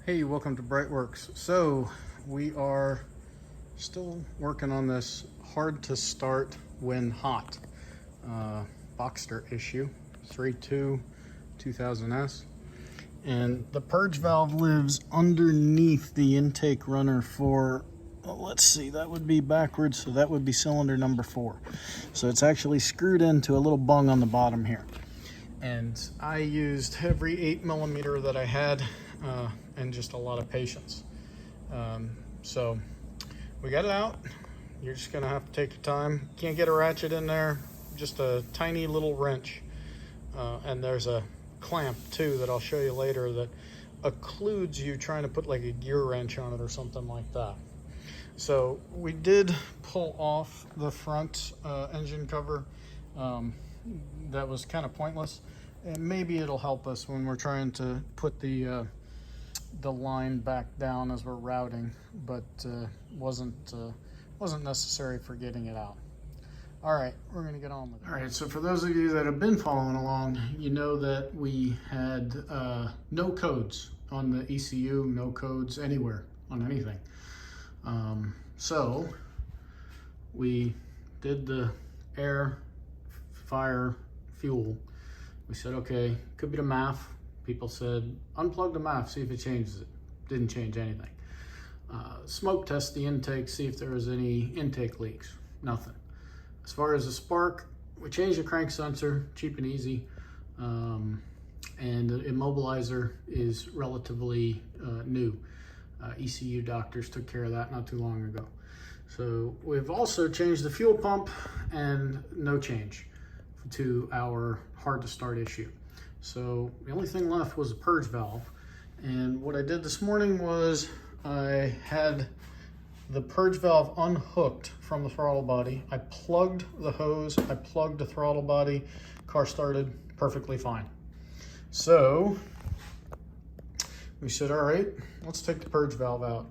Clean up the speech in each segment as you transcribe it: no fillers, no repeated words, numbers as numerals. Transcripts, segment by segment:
Hey, welcome to BreitWerks. So we are still working on this hard to start when hot Boxster issue 3.2 2000S, and the purge valve lives underneath the intake runner for, let's see, that would be backwards, so that would be cylinder number 4. So it's actually screwed into a little bung on the bottom here, and I used every 8mm that I had and just a lot of patience. So we got it out. You're just gonna have to take your time. Can't get a ratchet in there, just a tiny little wrench. And there's a clamp too that I'll show you later that occludes you trying to put like a gear wrench on it or something like that. So we did pull off the front engine cover. That was kind of pointless, and maybe it'll help us when we're trying to put the line back down as we're routing, but wasn't necessary for getting it out. All right, we're gonna get on with it. All right, so for those of you that have been following along, you know that we had no codes on the ECU, no codes anywhere on anything. So we did the air, fire, fuel. We said, okay, could be the MAF. People said, unplug the MAF, see if it changes it. Didn't change anything. Smoke test the intake, see if there was any intake leaks. Nothing. As far as the spark, we changed the crank sensor, cheap and easy. And the immobilizer is relatively new. ECU doctors took care of that not too long ago. So we've also changed the fuel pump, and no change to our hard to start issue. So the only thing left was a purge valve. And what I did this morning was I had the purge valve unhooked from the throttle body. I plugged the hose, I plugged the throttle body, car started perfectly fine. So we said, all right, let's take the purge valve out.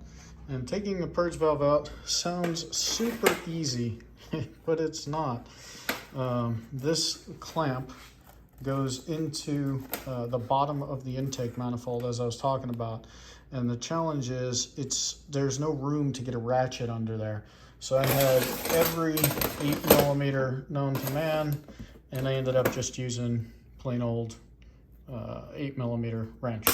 And taking the purge valve out sounds super easy, but it's not. This clamp goes into the bottom of the intake manifold, as I was talking about. And the challenge is there's no room to get a ratchet under there. So I had every 8mm known to man, and I ended up just using plain old 8mm wrench.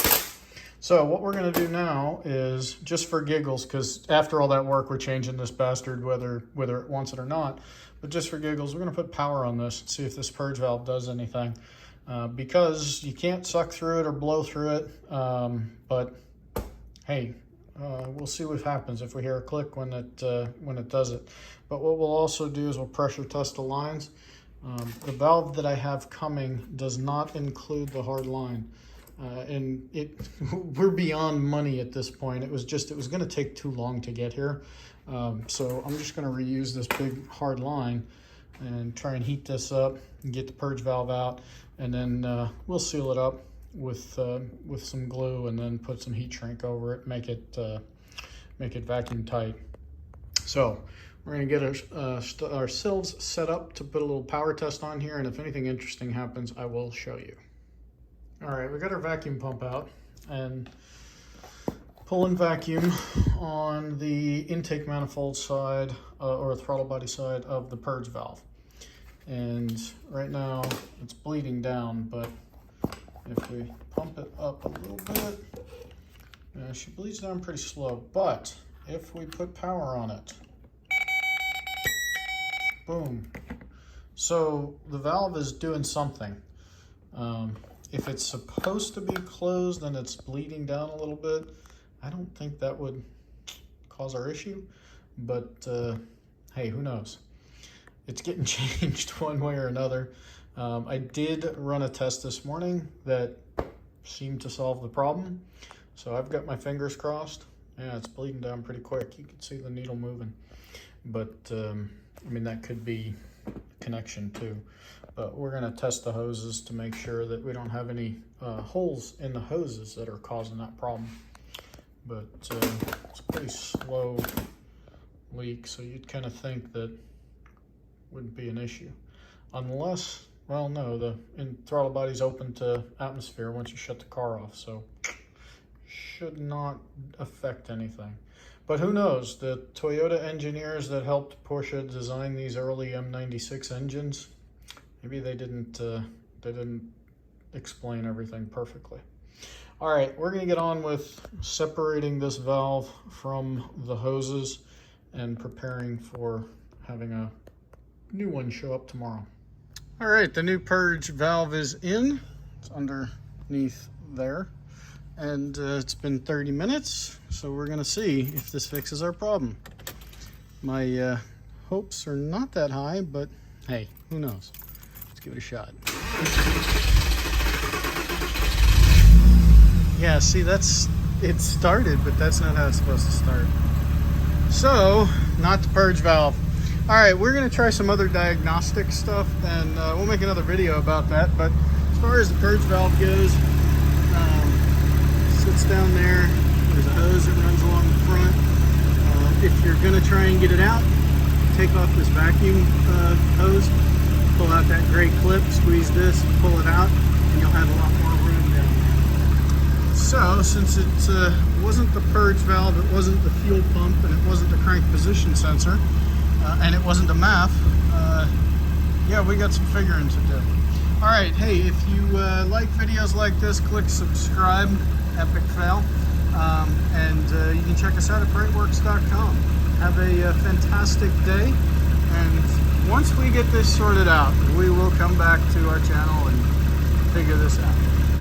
So what we're gonna do now is, just for giggles, because after all that work, we're changing this bastard whether it wants it or not, but just for giggles, we're gonna put power on this and see if this purge valve does anything. Because you can't suck through it or blow through it, but hey, we'll see what happens if we hear a click when it does it. But what we'll also do is we'll pressure test the lines. The valve that I have coming does not include the hard line. And we're beyond money at this point. It was going to take too long to get here. So I'm just going to reuse this big hard line and try and heat this up and get the purge valve out. And then we'll seal it up with some glue, and then put some heat shrink over it, make it vacuum tight. So we're going to get ourselves set up to put a little power test on here, and if anything interesting happens, I will show you. All right, we got our vacuum pump out and pulling vacuum on the intake manifold side or throttle body side of the purge valve. And right now it's bleeding down, but if we pump it up a little bit, she bleeds down pretty slow. But if we put power on it, boom. So the valve is doing something. If it's supposed to be closed and it's bleeding down a little bit, I don't think that would cause our issue, but hey, who knows? It's getting changed one way or another. I did run a test this morning that seemed to solve the problem, so I've got my fingers crossed. Yeah, it's bleeding down pretty quick. You can see the needle moving, but I mean, that could be a connection too. But we're going to test the hoses to make sure that we don't have any holes in the hoses that are causing that problem. But it's a pretty slow leak, so you'd kind of think that wouldn't be an issue, unless, well, no, the throttle body's open to atmosphere once you shut the car off, so should not affect anything. But who knows? The Toyota engineers that helped Porsche design these early M96 engines, maybe they didn't explain everything perfectly. All right, we're going to get on with separating this valve from the hoses and preparing for having a new one show up tomorrow. All right, the new purge valve is in. It's underneath there. And it's been 30 minutes, so we're going to see if this fixes our problem. My hopes are not that high, but hey, who knows? Let's give it a shot. Yeah, see, it started, but that's not how it's supposed to start. So, not the purge valve. All right, we're gonna try some other diagnostic stuff, and we'll make another video about that. But as far as the purge valve goes, sits down there. There's a hose that runs along the front. If you're gonna try and get it out, take off this vacuum hose, pull out that gray clip, squeeze this, pull it out, and you'll have a lot more room down there. So, since it wasn't the purge valve, it wasn't the fuel pump, and it wasn't the crank position sensor, and it wasn't the MAF, yeah, we got some figuring to do. All right, hey, if you like videos like this, click subscribe, epic fail, and you can check us out at BreitWerks.com. Have a fantastic day, and once we get this sorted out, we will come back to our channel and figure this out.